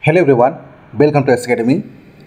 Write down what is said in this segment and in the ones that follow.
Hello everyone, welcome to S academy.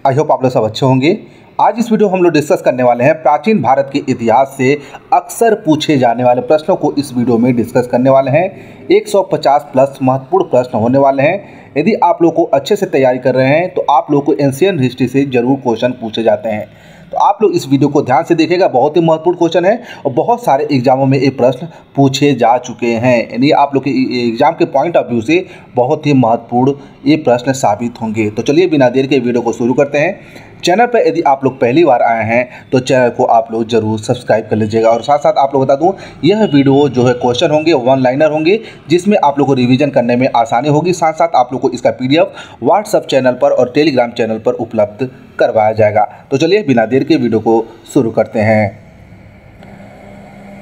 I hope आप लोग सब अच्छे होंगे। आज इस वीडियो हम लोग डिस्कस करने वाले हैं प्राचीन भारत के इतिहास से अक्सर पूछे जाने वाले प्रश्नों को इस वीडियो में डिस्कस करने वाले हैं। 150 प्लस महत्वपूर्ण प्रश्न होने वाले हैं। यदि आप लोग को अच्छे से तैयारी कर रहे हैं तो आप लोग को एंशिएंट हिस्ट्री से जरूर क्वेश्चन पूछे जाते हैं। तो आप लोग इस वीडियो को ध्यान से देखिएगा, बहुत ही महत्वपूर्ण क्वेश्चन है और बहुत सारे एग्जामों में ये प्रश्न पूछे जा चुके हैं। यानी आप लोग के एग्जाम के पॉइंट ऑफ व्यू से बहुत ही महत्वपूर्ण ये प्रश्न साबित होंगे। तो चलिए बिना देर के वीडियो को शुरू करते हैं। चैनल पर यदि आप लोग पहली बार आए हैं तो चैनल को आप लोग जरूर सब्सक्राइब कर लीजिएगा। और साथ साथ आप लोग बता दूं, यह वीडियो जो है क्वेश्चन होंगे वन लाइनर होंगे, जिसमें आप लोग को रिवीजन करने में आसानी होगी। साथ साथ आप लोग को इसका PDF व्हाट्सएप चैनल पर और टेलीग्राम चैनल पर उपलब्ध करवाया जाएगा। तो चलिए बिना देर के वीडियो को शुरू करते हैं।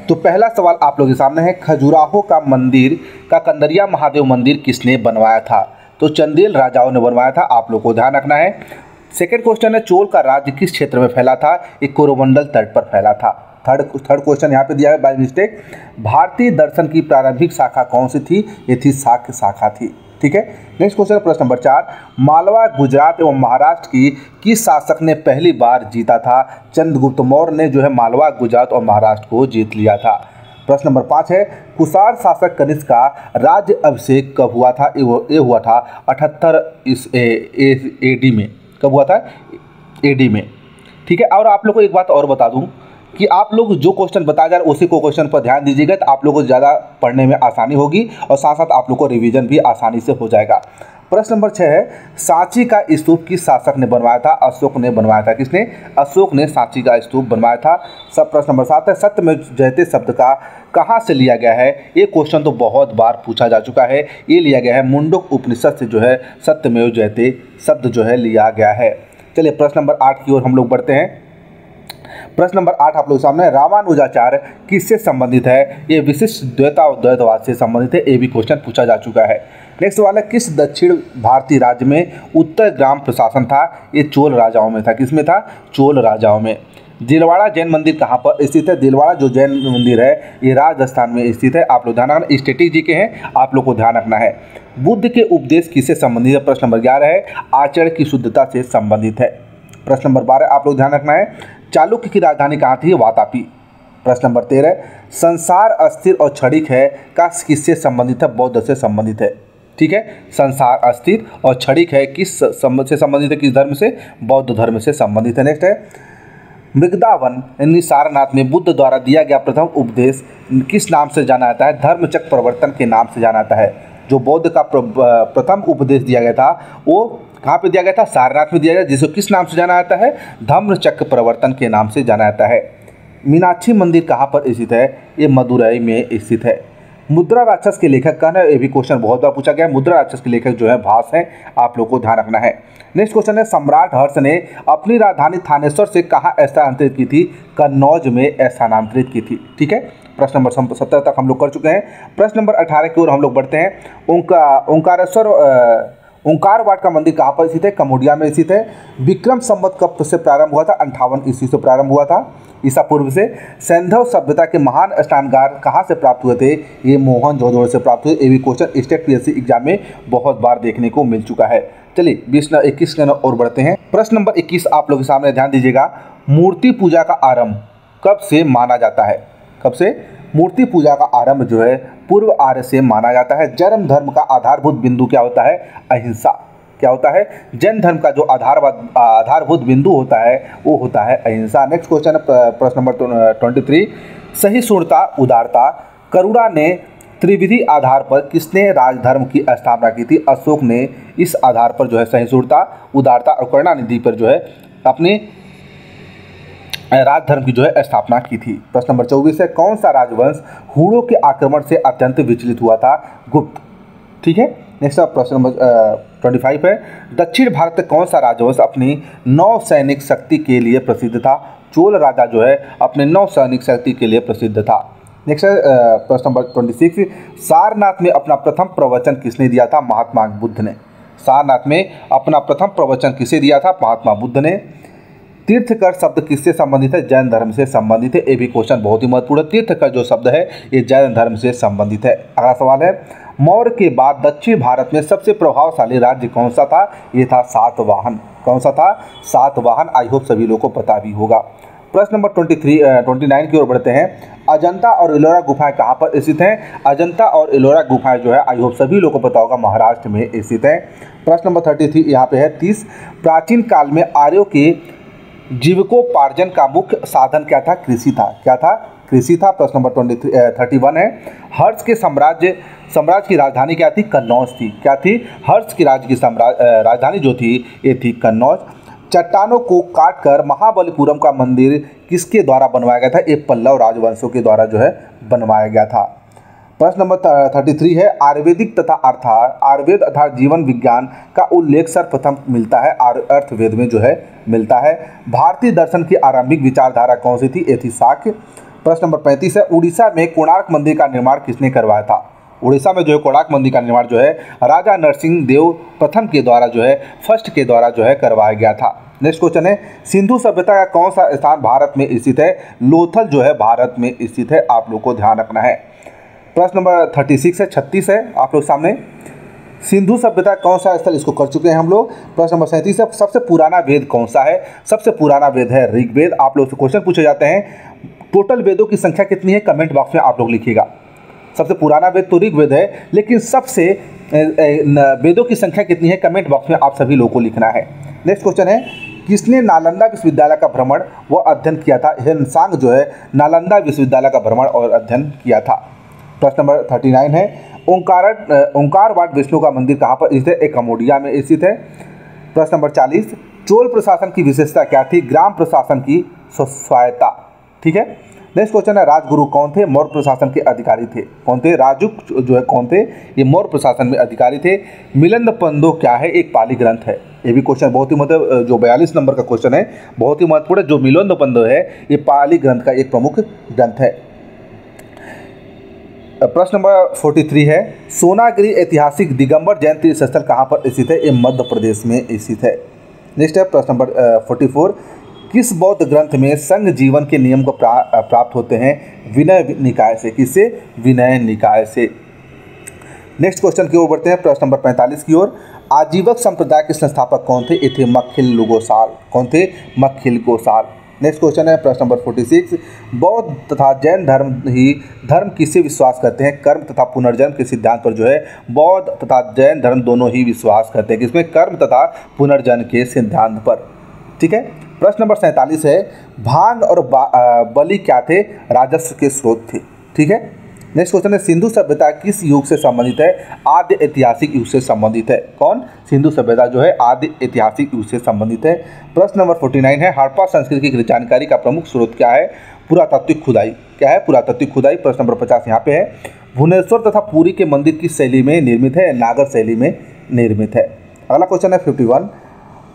तो पहला सवाल आप लोग के सामने है, खजुराहो का मंदिर का कंदरिया महादेव मंदिर किसने बनवाया था? तो चंदेल राजाओं ने बनवाया था, आप लोग को ध्यान रखना है। सेकेंड क्वेश्चन है, चोल का राज्य किस क्षेत्र में फैला था? एक कोरोमंडल तट पर फैला था। थर्ड क्वेश्चन यहाँ पे दिया है बाय मिस्टेक, भारतीय दर्शन की प्रारंभिक शाखा कौन सी थी? ये थी शाक्य शाखा थी। ठीक है। नेक्स्ट क्वेश्चन प्रश्न नंबर 4, मालवा, गुजरात एवं महाराष्ट्र की किस शासक ने पहली बार जीता था? चंद्रगुप्त मौर्य ने जो है मालवा, गुजरात और महाराष्ट्र को जीत लिया था। प्रश्न नंबर 5 है, कुषाण शासक कनिष्क का राज्य अभिषेक कब हुआ था? ये हुआ था 78 AD में। कब हुआ था? AD में। ठीक है। और आप लोग को एक बात और बता दूं कि आप लोग जो क्वेश्चन बताया जा रहा है उसी को क्वेश्चन पर ध्यान दीजिएगा, तो आप लोगों को ज़्यादा पढ़ने में आसानी होगी और साथ साथ आप लोग को रिवीजन भी आसानी से हो जाएगा। प्रश्न नंबर 6 है, सांची का स्तूप किस शासक ने बनवाया था? अशोक ने बनवाया था। किसने? अशोक ने सांची का स्तूप बनवाया था। सब प्रश्न नंबर 7 है, सत्यमेव जयते शब्द का कहाँ से लिया गया है? ये क्वेश्चन तो बहुत बार पूछा जा चुका है। ये लिया गया है मुंडक उपनिषद से जो है सत्यमेव जयते शब्द जो है लिया गया है। चलिए प्रश्न नंबर 8 की ओर हम लोग बढ़ते हैं। प्रश्न नंबर 8 आप लोग सामने, रामानुजाचार्य किससे संबंधित है? ये विशिष्ट द्वैता और द्वैतवाद से संबंधित है। ये भी क्वेश्चन पूछा जा चुका है। नेक्स्ट वाला, किस दक्षिण भारतीय राज्य में उत्तर ग्राम प्रशासन था? ये चोल राजाओं में था। किसमें था? चोल राजाओं में। दिलवाड़ा जैन मंदिर कहाँ पर स्थित है? दिलवाड़ा जो जैन मंदिर है ये राजस्थान में स्थित है। आप लोग ध्यान रखना, स्टैटिक जी के हैं, आप लोग को ध्यान रखना है। बुद्ध के उपदेश किससे संबंधित है? प्रश्न नंबर 11 है, आचरण की शुद्धता से संबंधित है। प्रश्न नंबर 12 आप लोग ध्यान रखना है, चालुक्य की राजधानी कहाँ थी? वातापी। प्रश्न नंबर 13, संसार अस्थिर और क्षणिक है का किससे संबंधित है? बौद्ध से संबंधित है। ठीक है। संसार अस्थिर और क्षणिक है किस से संबंधित है? किस धर्म से? बौद्ध धर्म से संबंधित है। नेक्स्ट है, मृगदावन यानी सारनाथ में बुद्ध द्वारा दिया गया प्रथम उपदेश किस नाम से जाना जाता है? धर्मचक्र प्रवर्तन के नाम से जाना जाता है। जो बौद्ध का प्रथम उपदेश दिया गया था वो कहाँ पे दिया गया था? सारनाथ में दिया गया, जिसको किस नाम से जाना जाता है? धम्मचक्र प्रवर्तन के नाम से जाना जाता है। मीनाक्षी मंदिर कहाँ पर स्थित है? ये मदुरई में स्थित है। मुद्रा राक्षस के लेखक का ना, ये भी क्वेश्चन बहुत बार पूछा गया है। मुद्रा राक्षस के लेखक जो है भास हैं, आप लोग को ध्यान रखना है। नेक्स्ट क्वेश्चन है, सम्राट हर्ष ने अपनी राजधानी थानेश्वर से कहाँ स्थानांतरित की थी? कन्नौज में स्थानांतरित की थी। ठीक है। प्रश्न नंबर 17 तक हम लोग कर चुके हैं। प्रश्न नंबर 18 की ओर हम लोग बढ़ते हैं। ओंकारवाट का मंदिर कहाँ पर स्थित है? कमोडिया में स्थित है। विक्रम संवत कब से प्रारंभ हुआ था? 58 ईस्वी से प्रारंभ हुआ था, ईसा पूर्व से। सैंधव सभ्यता के महान स्नानगार कहाँ से प्राप्त हुए थे? ये मोहनजोदड़ो से प्राप्त हुए। ये भी क्वेश्चन स्टेट PSC एग्जाम में बहुत बार देखने को मिल चुका है। चलिए 21 की ओर बढ़ते हैं। प्रश्न नंबर 21 आप लोग के सामने ध्यान दीजिएगा, मूर्ति पूजा का आरंभ कब से माना जाता है? कब से? मूर्ति पूजा का आरंभ जो है पूर्व आर्य से माना जाता है। जैन धर्म का आधारभूत बिंदु क्या होता है? अहिंसा। क्या होता है? जैन धर्म का जो आधारभूत बिंदु होता है वो होता है अहिंसा। नेक्स्ट क्वेश्चन है प्रश्न नंबर 23, सहिष्णुता उदारता करुणा ने त्रिविधि आधार पर किसने राजधर्म की स्थापना की थी? अशोक ने इस आधार पर जो है सहिष्णुता, उदारता और करुणानिधि पर जो है अपने राजधर्म की जो है स्थापना की थी। प्रश्न नंबर 24 है, कौन सा राजवंश हूणों के आक्रमण से अत्यंत विचलित हुआ था? गुप्त। ठीक है। नेक्स्ट प्रश्न नंबर 25 है, दक्षिण भारत में कौन सा राजवंश अपनी नौ सैनिक शक्ति के लिए प्रसिद्ध था? चोल राजा जो है अपने नौ सैनिक शक्ति के लिए प्रसिद्ध था। नेक्स्ट प्रश्न नंबर 26, सारनाथ में अपना प्रथम प्रवचन किसने दिया था? महात्मा बुद्ध ने। सारनाथ में अपना प्रथम प्रवचन किसे दिया था? महात्मा बुद्ध ने। तीर्थकर शब्द किससे संबंधित है? जैन धर्म से संबंधित है। ये भी क्वेश्चन बहुत ही महत्वपूर्ण है। तीर्थकर जो शब्द है ये जैन धर्म से संबंधित है। अगला सवाल है, मौर्य के बाद दक्षिण भारत में सबसे प्रभावशाली राज्य कौन सा था? ये था सातवाहन। कौन सा था? सातवाहन। आई होप सभी लोगों को पता भी होगा। प्रश्न नंबर 29 की ओर बढ़ते हैं। अजंता और एलोरा गुफाएं कहाँ पर स्थित हैं? अजंता और एलोरा गुफाएं जो है आई होप सभी लोगों को पता होगा महाराष्ट्र में स्थित है। प्रश्न नंबर 33 यहाँ पे है 30। प्राचीन काल में आर्यों के जीविकोपार्जन का मुख्य साधन क्या था? कृषि था। क्या था? कृषि था। प्रश्न नंबर 31 है। हर्ष के साम्राज्य की राजधानी क्या थी? कन्नौज थी। क्या थी? हर्ष की राजधानी जो थी ये थी कन्नौज। चट्टानों को काटकर महाबलीपुरम का मंदिर किसके द्वारा बनवाया गया था? ये पल्लव राजवंशों के द्वारा जो है बनवाया गया था। प्रश्न नंबर 33 है। आयुर्वेद अर्थात जीवन विज्ञान का उल्लेख सर्वप्रथम मिलता है अर्थवेद में जो है मिलता है। भारतीय दर्शन की आरंभिक विचारधारा कौन सी थी? ये थी शाक्य। प्रश्न नंबर 35 है। उड़ीसा में कोणार्क मंदिर का निर्माण किसने करवाया था? उड़ीसा में जो है कोणार्क मंदिर का निर्माण जो है राजा नरसिंह देव प्रथम के द्वारा जो है फर्स्ट के द्वारा जो है करवाया गया था। नेक्स्ट क्वेश्चन है। सिंधु सभ्यता का कौन सा स्थान भारत में स्थित है? लोथल जो है भारत में स्थित है। आप लोग को ध्यान रखना है। प्रश्न नंबर 36 है 36 है आप लोग सामने। सिंधु सभ्यता कौन सा स्थल? इसको कर चुके हैं हम लोग। प्रश्न नंबर 37 है। सबसे पुराना वेद कौन सा है? सबसे पुराना वेद है ऋग्वेद। आप लोग से क्वेश्चन पूछे जाते हैं टोटल वेदों की संख्या कितनी है? कमेंट बॉक्स में आप लोग लिखिएगा। सबसे पुराना वेद तो ऋग्वेद है, लेकिन सबसे वेदों की संख्या कितनी है? कमेंट बॉक्स में आप सभी लोगों को लिखना है। नेक्स्ट क्वेश्चन है। किसने नालंदा विश्वविद्यालय का भ्रमण व अध्ययन किया था? ह्वेनसांग जो है नालंदा विश्वविद्यालय का भ्रमण और अध्ययन किया था। प्रश्न नंबर 39 है। ओंकारवाट विष्णु का मंदिर कहाँ पर स्थित है? एक कम्बोडिया में स्थित है। प्रश्न नंबर 40। चोल प्रशासन की विशेषता क्या थी? ग्राम प्रशासन की स्वायत्ता। ठीक है। नेक्स्ट क्वेश्चन है। राजगुरु कौन थे? मौर्य प्रशासन के अधिकारी थे। कौन थे? राजुक जो है कौन थे? ये मौर्य प्रशासन में अधिकारी थे। मिलिंदपंदो क्या है? एक पाली ग्रंथ है। ये भी क्वेश्चन बहुत ही मतलब जो 42 नंबर का क्वेश्चन है बहुत ही महत्वपूर्ण है। जो मिलिंदपंदो है ये पाली ग्रंथ का एक प्रमुख ग्रंथ है। प्रश्न नंबर 43 है। सोनागिरी ऐतिहासिक दिगंबर जैन तीर्थ स्थल कहाँ पर स्थित है? ये मध्य प्रदेश में स्थित है। नेक्स्ट है प्रश्न नंबर 44। किस बौद्ध ग्रंथ में संघ जीवन के नियम को प्राप्त होते हैं? विनय निकाय से। किससे? विनय निकाय से। नेक्स्ट क्वेश्चन की ओर बढ़ते हैं। प्रश्न नंबर 45 की ओर। आजीवक संप्रदाय के संस्थापक कौन थे? ये थे मक्खिल गोसाल। कौन थे? मक्खिल गोसाल। नेक्स्ट क्वेश्चन है प्रश्न नंबर 46। बौद्ध तथा जैन धर्म किससे विश्वास करते हैं? कर्म तथा पुनर्जन्म के सिद्धांत पर जो है बौद्ध तथा जैन धर्म दोनों ही विश्वास करते हैं। किसमें? कर्म तथा पुनर्जन्म के सिद्धांत पर। ठीक है। प्रश्न नंबर 47 है। भांग और बलि क्या थे? राजस्व के स्रोत थे। ठीक है। नेक्स्ट क्वेश्चन है। सिंधु सभ्यता किस युग से संबंधित है? आद्य ऐतिहासिक युग से संबंधित है। कौन? सिंधु सभ्यता जो है आद्य ऐतिहासिक युग से संबंधित है। प्रश्न नंबर 49 है। हड़प्पा संस्कृति की जानकारी का प्रमुख स्रोत क्या है? पुरातात्विक खुदाई। क्या है? पुरातात्विक खुदाई। प्रश्न नंबर 50 यहाँ पे है। भुवनेश्वर तथा पुरी के मंदिर किस शैली में निर्मित है? नागर शैली में निर्मित है। अगला क्वेश्चन है 51।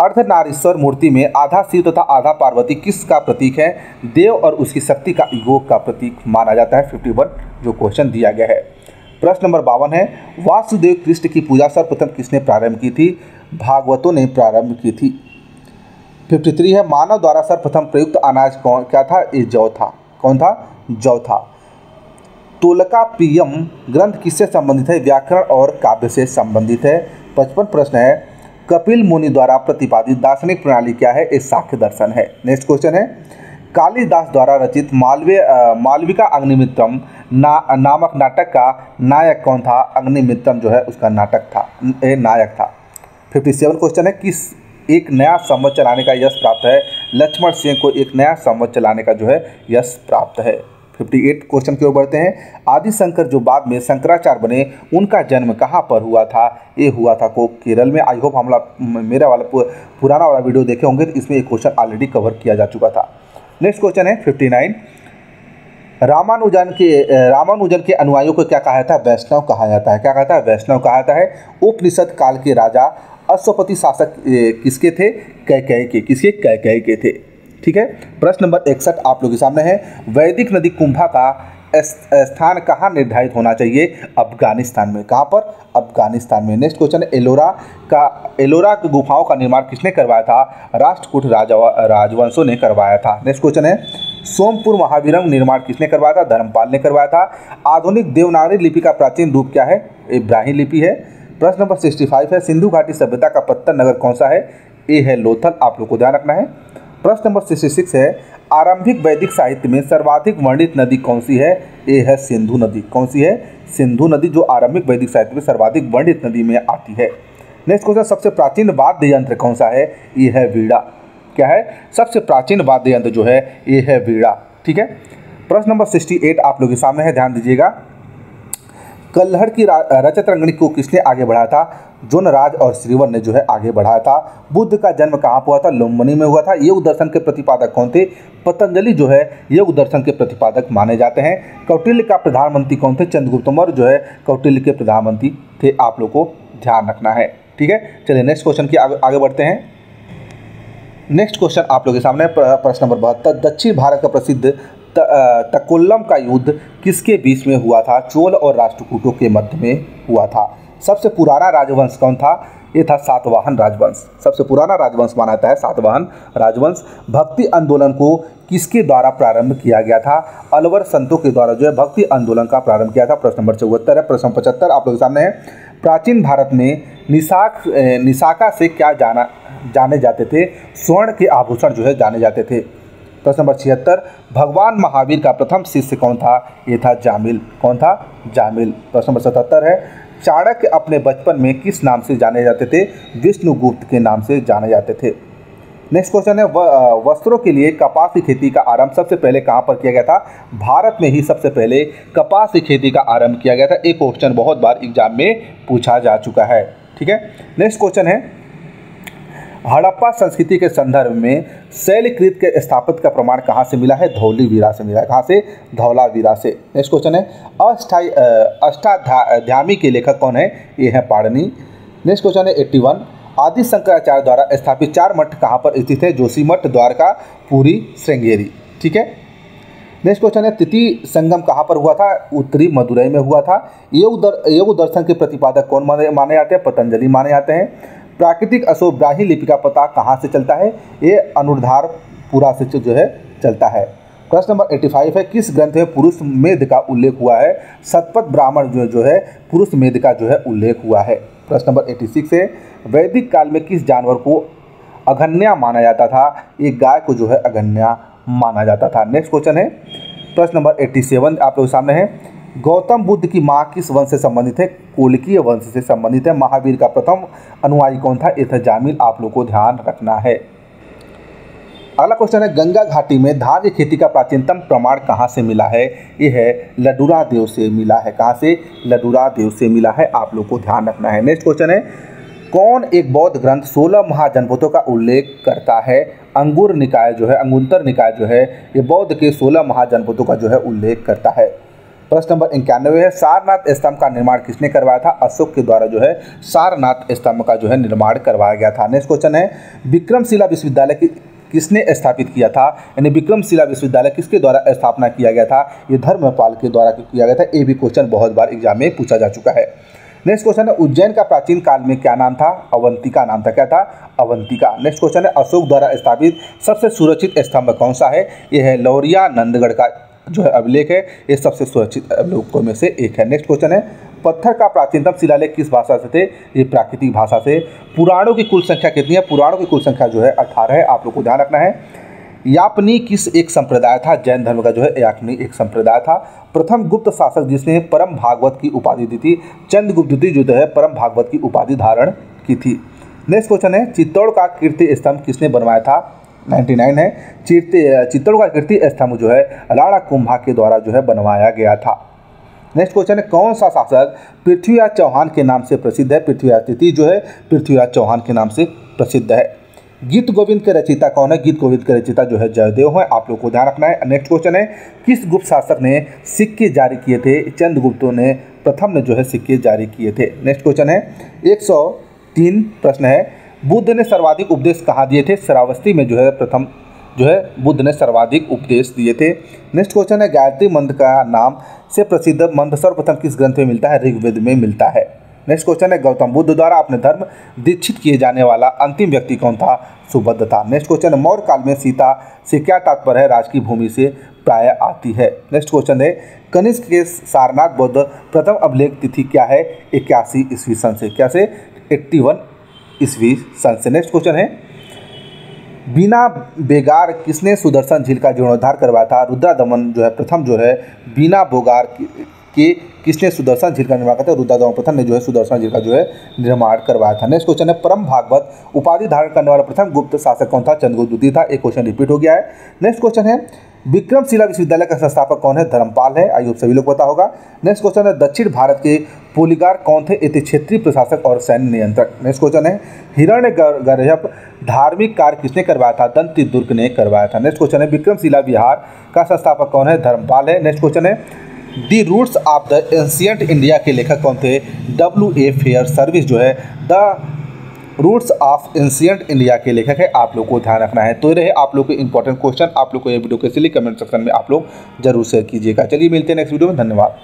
अर्धनारीश्वर मूर्ति में आधा शिव तथा आधा पार्वती किसका प्रतीक है? देव और उसकी शक्ति का योग का प्रतीक माना जाता है। 51 जो क्वेश्चन दिया गया है। प्रश्न नंबर 52 है। वासुदेव कृष्ण की पूजा सर्वप्रथम किसने प्रारंभ की थी? भागवतों ने प्रारंभ की थी। 53 है। मानव द्वारा सर्वप्रथम प्रयुक्त अनाज कौन क्या था? ये जौ था। कौन था? जौ था। तोलकाप्पियम ग्रंथ किससे संबंधित है? व्याकरण और काव्य से संबंधित है। 55 प्रश्न है। कपिल मुनि द्वारा प्रतिपादित दार्शनिक प्रणाली क्या है? ये सांख्य दर्शन है। नेक्स्ट क्वेश्चन है। कालिदास द्वारा रचित मालविका अग्निमित्रम नामक नाटक का नायक कौन था? अग्निमित्रम जो है उसका नाटक था, नायक था। 57 क्वेश्चन है। किस एक नया संवत चलाने का यश प्राप्त है? लक्ष्मण सिंह को एक नया संवत चलाने का जो है यश प्राप्त है। 58 क्वेश्चन की ओर बढ़ते हैं। आदि शंकर जो बाद में शंकराचार्य बने उनका जन्म कहाँ पर हुआ था? ये हुआ था को केरल में। आई होप मेरा वाला पुराना वाला वीडियो देखे होंगे तो इसमें एक क्वेश्चन ऑलरेडी कवर किया जा चुका था। नेक्स्ट क्वेश्चन है 59। रामानुजन के अनुयायियों को क्या कहा जाता है? वैष्णव कहा जाता है। क्या कहता है? वैष्णव कहा जाता है। उपनिषद काल के राजा अश्वपति शासक किसके थे? कैकेयी के। किसके? कैकेयी के थे। ठीक है। प्रश्न नंबर 61 आप लोगों के सामने है। वैदिक नदी कुंभा का स्थान कहाँ निर्धारित होना चाहिए? अफगानिस्तान में। कहाँ पर? अफगानिस्तान में। नेक्स्ट क्वेश्चन है एलोरा की गुफाओं का निर्माण किसने करवाया था? राष्ट्रकूट राजवंशों ने करवाया था। नेक्स्ट क्वेश्चन है सोमपुर महावीरम निर्माण किसने करवाया था? धर्मपाल ने करवाया था। आधुनिक देवनागरी लिपि का प्राचीन रूप क्या है? ब्राह्मी लिपि है। प्रश्न नंबर 65 है सिंधु घाटी सभ्यता का पत्तन नगर कौन सा है? ए है लोथल। आप लोग को ध्यान रखना है। प्रश्न नंबर 66 है आरंभिक वैदिक साहित्य में सर्वाधिक वर्णित नदी कौन सी है? ए है सिंधु नदी। कौन सी है? सिंधु नदी, जो आरंभिक वैदिक साहित्य में सर्वाधिक वर्णित नदी में आती है। नेक्स्ट क्वेश्चन सबसे प्राचीन वाद्य यंत्र कौन सा है? ये है वीणा। क्या है? सबसे प्राचीन वाद्य यंत्र जो है ये है वीणा। ठीक है। प्रश्न नंबर 68 आप लोग के सामने है, ध्यान दीजिएगा। कल्हड़ की रचत रंगनी को किसने आगे बढ़ाया था? जोनराज और श्रीवर ने जो है आगे बढ़ाया था। बुद्ध का जन्म कहाँ हुआ था? लुम्बिनी में हुआ था। योग दर्शन के प्रतिपादक कौन थे? पतंजलि जो है योग दर्शन के प्रतिपादक माने जाते हैं। कौटिल्य का प्रधानमंत्री कौन थे? चंद्रगुप्त मौर्य जो है कौटिल्य के प्रधानमंत्री थे। आप लोग को ध्यान रखना है। ठीक है। चलिए नेक्स्ट क्वेश्चन की आगे बढ़ते हैं। नेक्स्ट क्वेश्चन आप लोग के सामने प्रश्न नंबर 72 दक्षिण भारत का प्रसिद्ध तकोल्लम का युद्ध किसके बीच में हुआ था? चोल और राष्ट्रकूटों के मध्य में हुआ था। सबसे पुराना राजवंश कौन था? ये था सातवाहन राजवंश। सबसे पुराना राजवंश माना जाता है सातवाहन राजवंश। भक्ति आंदोलन को किसके द्वारा प्रारंभ किया गया था? अलवर संतों के द्वारा जो है भक्ति आंदोलन का प्रारंभ किया था। प्रश्न नंबर 74 है। प्रश्न 75 आप लोग के सामने है प्राचीन भारत में निशाका से क्या जाने जाते थे? स्वर्ण के आभूषण जो है जाने जाते थे। प्रश्न नंबर 76 भगवान महावीर का प्रथम शिष्य कौन था? ये था जामिल। कौन था? जामिल। प्रश्न नंबर 77 है चाणक्य अपने बचपन में किस नाम से जाने जाते थे? विष्णुगुप्त के नाम से जाने जाते थे। नेक्स्ट क्वेश्चन है वस्त्रों के लिए कपास की खेती का आरंभ सबसे पहले कहाँ पर किया गया था? भारत में ही सबसे पहले कपास की खेती का आरंभ किया गया था। एक क्वेश्चन बहुत बार एग्जाम में पूछा जा चुका है। ठीक है। नेक्स्ट क्वेश्चन है हड़प्पा संस्कृति के संदर्भ में शैलकृत के स्थापत्य का प्रमाण कहाँ से मिला है? धौलावीरा से मिला है। कहाँ से? धौलावीरा से। नेक्स्ट क्वेश्चन है अष्टाध्यायी के लेखक कौन है? ये है पाणिनि। नेक्स्ट क्वेश्चन है 81 आदि शंकराचार्य द्वारा स्थापित 4 मठ कहाँ पर स्थित है? जोशीमठ, द्वारका, पुरी, श्रृंगेरी। ठीक है। नेक्स्ट क्वेश्चन है तृतीय संगम कहाँ पर हुआ था? उत्तरी मदुरई में हुआ था। योग दर्शन के प्रतिपादक कौन माने जाते हैं? पतंजलि माने जाते हैं। प्राकृतिक अशोक ब्राह्मी लिपि का पता कहाँ से चलता है? ये अनुराधापुरा से जो है चलता है। प्रश्न नंबर 85 है किस ग्रंथ में पुरुष मेध का उल्लेख हुआ है? शतपथ ब्राह्मण जो है पुरुष मेध का जो है उल्लेख हुआ है। प्रश्न नंबर 86 है वैदिक काल में किस जानवर को अघन्या माना जाता था? एक गाय को जो है अघन्या माना जाता था। नेक्स्ट क्वेश्चन है प्रश्न नंबर 87 आप लोग सामने है गौतम बुद्ध की माँ किस वंश से संबंधित है? कोलिकीय वंश से संबंधित है। महावीर का प्रथम अनुयायी कौन था? ये था जामिल। आप लोग को ध्यान रखना है। अगला क्वेश्चन है गंगा घाटी में धान की खेती का प्राचीनतम प्रमाण कहाँ से मिला है? ये है लडूरा देव से मिला है। कहाँ से? लडूरा देव से मिला है। आप लोग को ध्यान रखना है। नेक्स्ट क्वेश्चन है कौन एक बौद्ध ग्रंथ 16 महाजनपदों का उल्लेख करता है? अंगुर निकाय जो है अंगुत्तर निकाय जो है ये बौद्ध के 16 महाजनपदों का जो है उल्लेख करता है। प्रश्न नंबर 91 है सारनाथ स्तंभ का निर्माण किसने करवाया था? अशोक के द्वारा जो है सारनाथ स्तंभ का जो है निर्माण करवाया गया था। नेक्स्ट क्वेश्चन है विक्रमशिला विश्वविद्यालय किसने स्थापित किया था? यानी विक्रमशिला विश्वविद्यालय किसके द्वारा स्थापना किया गया था? ये धर्मपाल के द्वारा किया गया था। ये भी क्वेश्चन बहुत बार एग्जाम में पूछा जा चुका है। नेक्स्ट क्वेश्चन है उज्जैन का प्राचीन काल में क्या नाम था? अवंतिका नाम था। क्या था? अवंतिका। नेक्स्ट क्वेश्चन है अशोक द्वारा स्थापित सबसे सुरक्षित स्तंभ कौन सा है? ये है लौरिया नंदगढ़ का जो है अभिलेख है। ये सबसे सुरक्षित अभिलेखों में से एक है। नेक्स्ट क्वेश्चन है पत्थर का प्राचीनतम शिलालेख किस भाषा से थे? ये प्राकृतिक भाषा से। पुराणों की कुल संख्या कितनी है? पुराणों की कुल संख्या जो है 18 है। आप लोग को ध्यान रखना है। यापनी किस एक संप्रदाय था? जैन धर्म का जो है यापनी एक संप्रदाय था। प्रथम गुप्त शासक जिसने परम भागवत की उपाधि दी थी? चंद्रगुप्त जो है परम भागवत की उपाधि धारण की थी। नेक्स्ट क्वेश्चन है चित्तौड़ का कीर्ति स्तंभ किसने बनवाया था? 99 है। चित्तौड़ का कीर्ति स्तंभ जो है राणा कुंभा के द्वारा जो है बनवाया गया था। नेक्स्ट क्वेश्चन है कौन सा शासक पृथ्वीराज चौहान के नाम से प्रसिद्ध है? पृथ्वीराज तृतीय जो है पृथ्वीराज चौहान के नाम से प्रसिद्ध है। गीत गोविंद के रचयिता कौन है? गीत गोविंद के रचयिता जो है जयदेव है। आप लोग को ध्यान रखना है। नेक्स्ट क्वेश्चन है किस गुप्त शासक ने सिक्के जारी किए थे? चंद्रगुप्त ने प्रथम ने जो है सिक्के जारी किए थे। नेक्स्ट क्वेश्चन है 103 प्रश्न है बुद्ध ने सर्वाधिक उपदेश कहाँ दिए थे? श्रावस्ती में जो है प्रथम जो है बुद्ध ने सर्वाधिक उपदेश दिए थे। नेक्स्ट क्वेश्चन है गायत्री मंत्र का नाम से प्रसिद्ध मंत्र सर्वप्रथम किस ग्रंथ में मिलता है? ऋग्वेद में मिलता है। नेक्स्ट क्वेश्चन है गौतम बुद्ध द्वारा अपने धर्म दीक्षित किए जाने वाला अंतिम व्यक्ति कौन था? सुभद्र था। नेक्स्ट क्वेश्चन है मौर्य काल में सीता से क्या तात्पर्य है? राज की भूमि से प्राय आती है। नेक्स्ट क्वेश्चन है कनिष्क के सारनाथ बौद्ध प्रथम अभिलेख तिथि क्या है? 81 ईस्वी सन से। क्या से? 81 ईस्वी सन से। नेक्स्ट क्वेश्चन है बीना बेगार किसने सुदर्शन झील का जीर्णोद्धार करवाया था? रुद्रदमन जो है प्रथम जो है बीना बोगार के किसने सुदर्शन झील का निर्माण करता है? रुद्रदमन प्रथम ने जो है सुदर्शन झील का जो है निर्माण करवाया था। नेक्स्ट क्वेश्चन है परम भागवत उपाधि धारण करने वाला प्रथम गुप्त शासक कौन था? चंद्रगुप्त द्वितीय था। एक क्वेश्चन रिपीट हो गया है। नेक्स्ट क्वेश्चन है विक्रमशिला विश्वविद्यालय का संस्थापक कौन है? धर्मपाल है। आई होप सभी लोग पता होगा। नेक्स्ट क्वेश्चन है दक्षिण भारत के पोलीगार कौन थे? ये थे क्षेत्रीय प्रशासक और सैन्य नियंत्रक। नेक्स्ट क्वेश्चन है हिरण्यगर्भ धार्मिक कार्य किसने करवाया था? दंती दुर्ग ने करवाया था। नेक्स्ट क्वेश्चन है विक्रमशिला विहार का संस्थापक कौन है? धर्मपाल है। नेक्स्ट क्वेश्चन है the roots of the ancient India के लेखक कौन थे? W.A. फेयर सर्विस जो है the roots of ancient India के लेखक है। आप लोग को ध्यान रखना है। तो ये रहे आप लोग के इंपॉर्टेंट क्वेश्चन। आप लोग को ये वीडियो कैसे लगी कमेंट सेक्शन में आप लोग जरूर शेयर कीजिएगा। चलिए मिलते हैं नेक्स्ट वीडियो में। धन्यवाद।